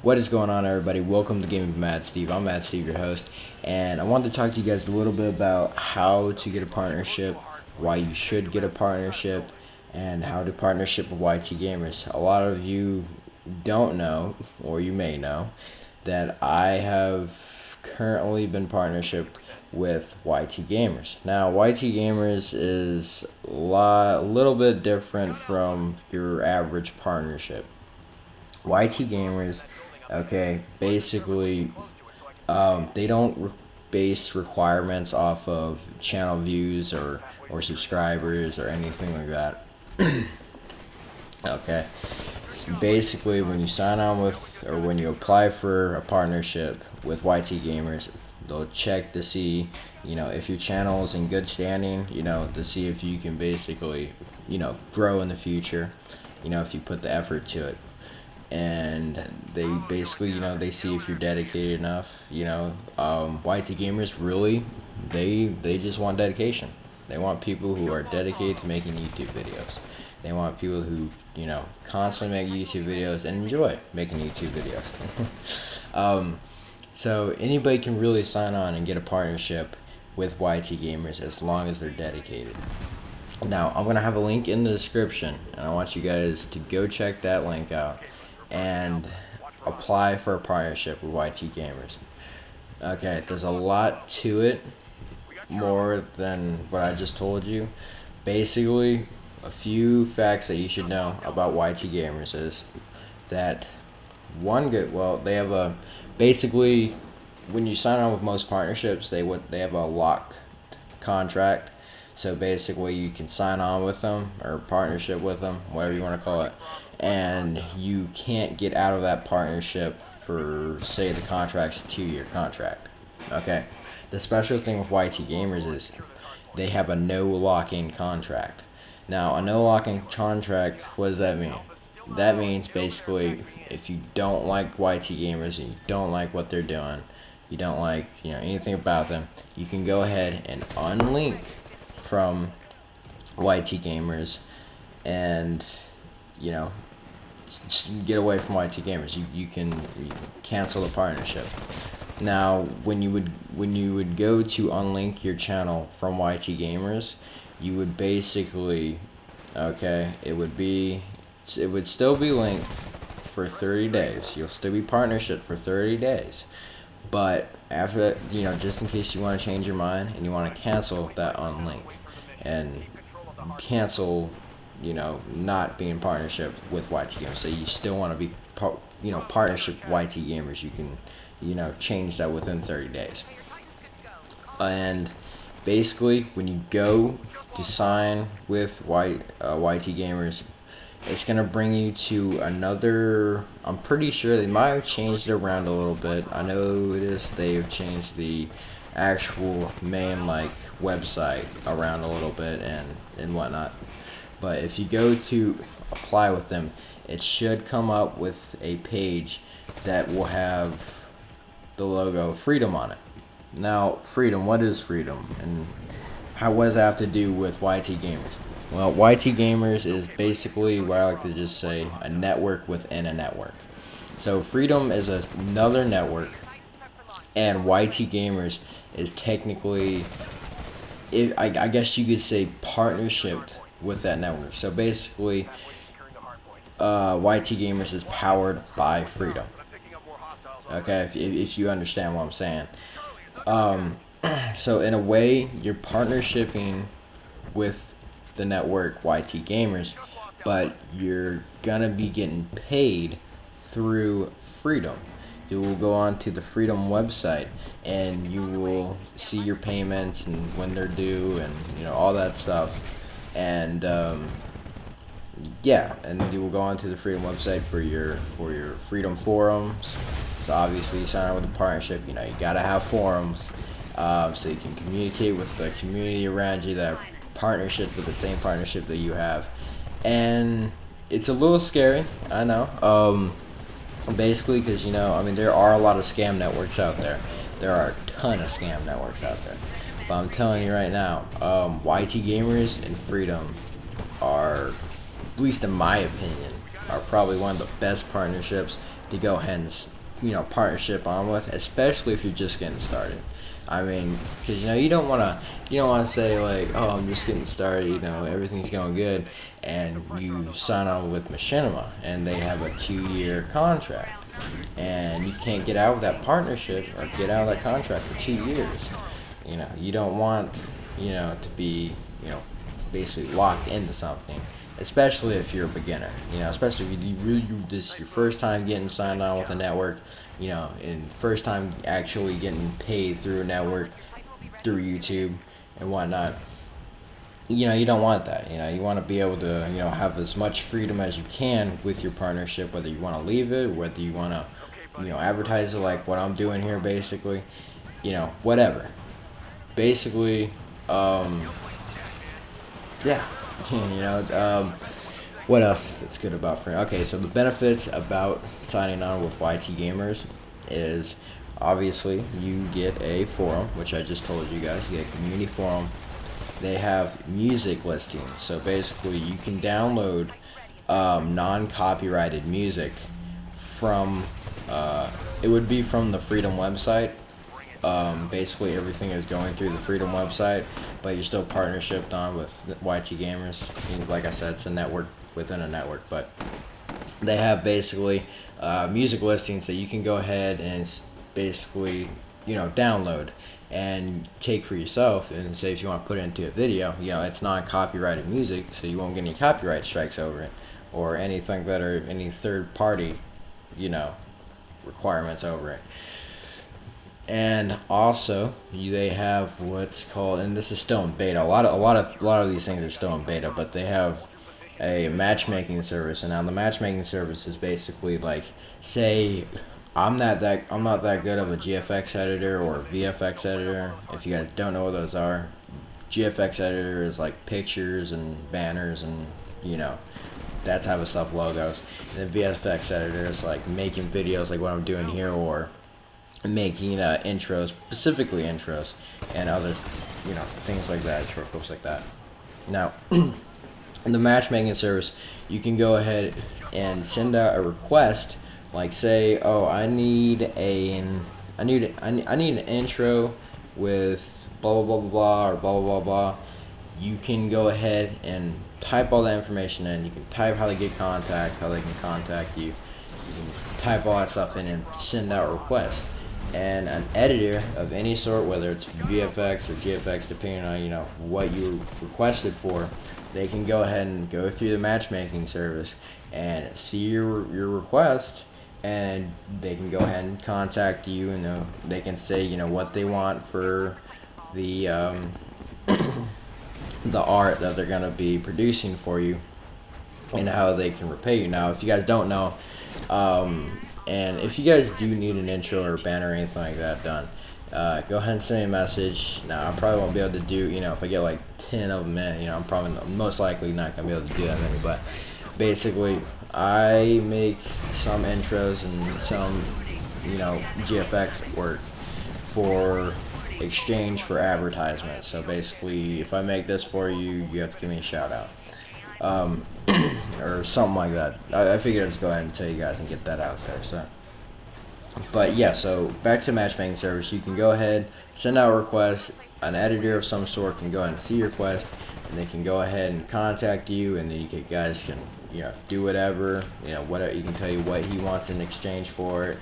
What is going on, everybody? Welcome to Gaming with Mad Steve. I'm Mad Steve, your host, and I wanted to talk to you guys a little bit about how to get a partnership, why you should get a partnership, and how to partnership with YTGamers. A lot of you don't know, or you may know, that I have currently been partnershiped with YTGamers. Now, YTGamers is a little bit different from your average partnership. YTGamers, okay, basically, they don't base requirements off of channel views or subscribers or anything like that. Okay, so basically, when you sign on with or when you apply for a partnership with YTGamers, they'll check to see, if your channel is in good standing, to see if you can basically, grow in the future, if you put the effort to it. And they basically, they see if you're dedicated enough. YTGamers really, they just want dedication. They want people who are dedicated to making YouTube videos. They want people who, constantly make YouTube videos and enjoy making YouTube videos. So anybody can really sign on and get a partnership with YTGamers as long as they're dedicated. Now, I'm going to have a link in the description, and I want you guys to go check that link out and apply for a partnership with YTGamers. Okay, there's a lot to it, more than what I just told you. Basically, a few facts that you should know about YTGamers is that they have a, basically, when you sign on with most partnerships, they have a locked contract. So basically, you can sign on with them or partnership with them, whatever you want to call it, and you can't get out of that partnership for, say, the contract's a 2-year contract. Okay, the special thing with YTGamers is they have a no lock-in contract. Now, a no lock-in contract, what does that mean? That means basically, if you don't like YTGamers and you don't like what they're doing, you don't like anything about them, you can go ahead and unlink from YTGamers and just get away from YTGamers. You can cancel the partnership. Now, when you would go to unlink your channel from YTGamers, you would basically, it would still be linked for 30 days. You'll still be partnership for 30 days. But after that, just in case you want to change your mind and you want to cancel that unlink and cancel, not being in partnership with YTGamers. So you still want to be, partnership with YTGamers. You can, change that within 30 days. And basically, when you go to sign with YTGamers, it's going to bring you to another, I'm pretty sure they might have changed it around a little bit. I know they've changed the actual main, website around a little bit and whatnot. But if you go to apply with them, it should come up with a page that will have the logo Freedom on it. Now, Freedom, what is Freedom? And what does that have to do with YTGamers? Well, YTGamers is basically what I like to just say, a network within a network. So Freedom is another network, and YTGamers is technically, I guess you could say, partnershiped with that network. So basically, YTGamers is powered by Freedom. Okay, if you understand what I'm saying. So in a way, you're partnershiping with the network YTGamers, but you're gonna be getting paid through Freedom. You will go on to the Freedom website and you will see your payments and when they're due and all that stuff. And and you will go on to the Freedom website for your Freedom forums. So obviously, you sign up with a partnership, you gotta have forums, so you can communicate with the community around you that partnership with the same partnership that you have. And it's a little scary, I know, basically, because there are a lot of scam networks out there. There are a ton of scam networks out there, but I'm telling you right now, YTGamers and Freedom are, at least in my opinion, are probably one of the best partnerships to go ahead and partnership on with, especially if you're just getting started. I mean, because you don't want to say like, oh, I'm just getting started, everything's going good, and you sign on with Machinima and they have a 2-year contract, and you can't get out of that partnership or get out of that contract for 2 years. You don't want to be basically locked into something, especially if you're a beginner. Especially if this is your first time getting signed on with a network. And first time actually getting paid through a network, through YouTube and whatnot. You don't want that. You want to be able to, have as much freedom as you can with your partnership, whether you want to leave it, whether you want to, advertise it like what I'm doing here, basically, whatever. Basically, yeah, what else that's good about free? Okay, so the benefits about signing on with YTGamers is obviously you get a forum, which I just told you guys. You get a community forum. They have music listings, so basically you can download non-copyrighted music from it would be from the Freedom website. Basically everything is going through the Freedom website, but you're still partnershiped on with YTGamers. Like I said, it's a network within a network, but they have basically music listings that you can go ahead and basically download and take for yourself, and say if you want to put it into a video, it's non-copyrighted music, so you won't get any copyright strikes over it or anything that are any third party requirements over it. And also, they have what's called, and this is still in beta. A lot of these things are still in beta, but they have a matchmaking service. And now the matchmaking service is basically like, say, I'm not that good of a GFX editor or VFX editor. If you guys don't know what those are, GFX editor is like pictures and banners and that type of stuff, logos. And then VFX editor is like making videos like what I'm doing here, or making intros, specifically intros, and other things like that, short clips like that. Now, in the matchmaking service, you can go ahead and send out a request, like say, oh, I need an intro with blah blah blah blah blah, or blah blah blah blah. You can go ahead and type all that information in. You can type how they get contact, how they can contact you. You can type all that stuff in and send out a request. And an editor of any sort, whether it's VFX or GFX, depending on what you requested for, they can go ahead and go through the matchmaking service and see your request, and they can go ahead and contact you, and they can say what they want for the the art that they're gonna be producing for you, and how they can repay you. Now, if you guys don't know, and if you guys do need an intro or banner or anything like that done, go ahead and send me a message. Now, I probably won't be able to do, if I get like 10 of them in, I'm probably most likely not going to be able to do that many, but basically, I make some intros and some, GFX work for exchange for advertisement. So basically, if I make this for you, you have to give me a shout out. Or something like that. I figured I'd just go ahead and tell you guys and get that out there. So, but yeah, so back to matchmaking service, you can go ahead, send out a request. An editor of some sort can go ahead and see your request, and they can go ahead and contact you, and then you guys can do whatever, whatever. You can tell you what he wants in exchange for it,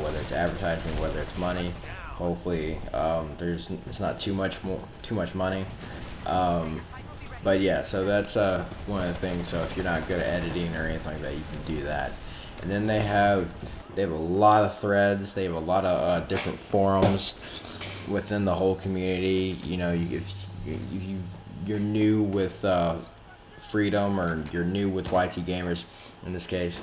whether it's advertising, whether it's money. Hopefully, it's not too much money. But yeah, so that's one of the things. So if you're not good at editing or anything like that, you can do that. And then they have a lot of threads. They have a lot of different forums within the whole community. If you're new with Freedom, or you're new with YTGamers in this case,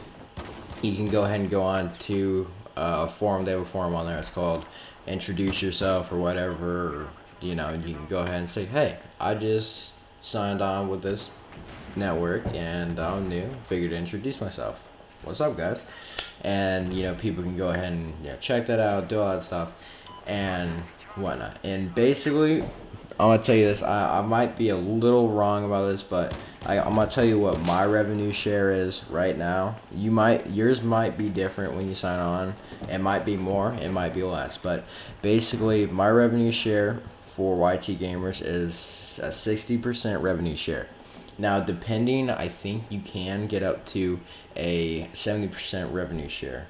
you can go ahead and go on to a forum. They have a forum on there. It's called Introduce Yourself or whatever. Or, you can go ahead and say, hey, I just signed on with this network and I'm new, figured to introduce myself. What's up, guys? And people can go ahead and check that out, do all that stuff and whatnot. And basically, I'm gonna tell you this. I might be a little wrong about this, but I'm gonna tell you what my revenue share is right now. Yours might be different when you sign on. It might be more, it might be less, but basically my revenue share for YTGamers is a 60% revenue share. Now, depending, I think you can get up to a 70% revenue share,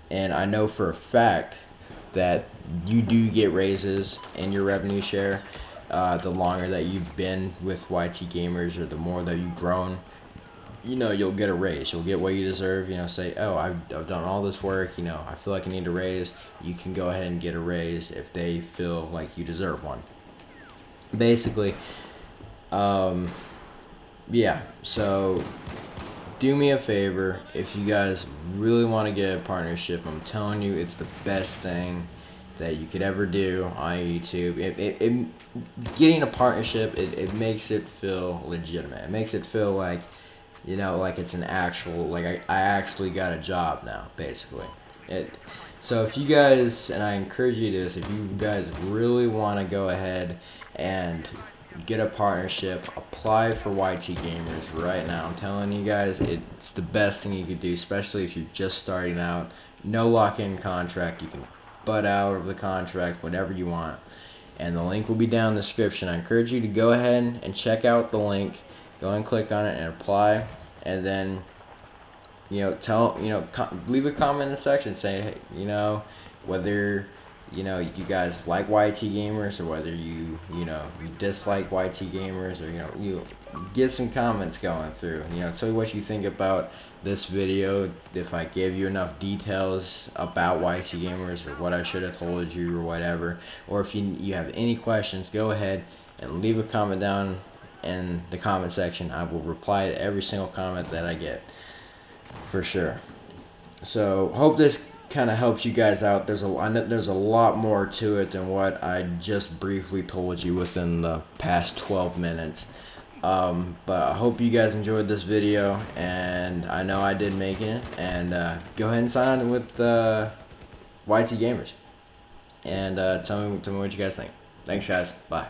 and I know for a fact that you do get raises in your revenue share. The longer that you've been with YTGamers, or the more that you've grown, you'll get a raise. You'll get what you deserve. Say, oh, I've done all this work. I feel like I need a raise. You can go ahead and get a raise if they feel like you deserve one. Basically, yeah. So do me a favor, if you guys really want to get a partnership, I'm telling you, it's the best thing that you could ever do on YouTube. Getting a partnership, it makes it feel legitimate. It makes it feel like, like it's an actual, like I actually got a job now, basically. So if you guys, and I encourage you to this, if you guys really want to go ahead and get a partnership, apply for YTGamers right now. I'm telling you guys, it's the best thing you could do, especially if you're just starting out. No lock-in contract. You can butt out of the contract whenever you want, and the link will be down in the description. I encourage you to go ahead and check out the link. Go and click on it and apply, and then leave a comment in the section saying, hey, whether you guys like YTGamers, or whether you dislike YTGamers, or you get some comments going through. Tell me what you think about this video, if I gave you enough details about YTGamers, or what I should have told you, or whatever. Or if you have any questions, go ahead and leave a comment down in the comment section. I will reply to every single comment that I get, for sure. So hope this kind of helps you guys out. There's a lot more to it than what I just briefly told you within the past 12 minutes. But I hope you guys enjoyed this video, and I know I did making it. And go ahead and sign on with YTGamers, and tell me what you guys think. Thanks, guys. Bye.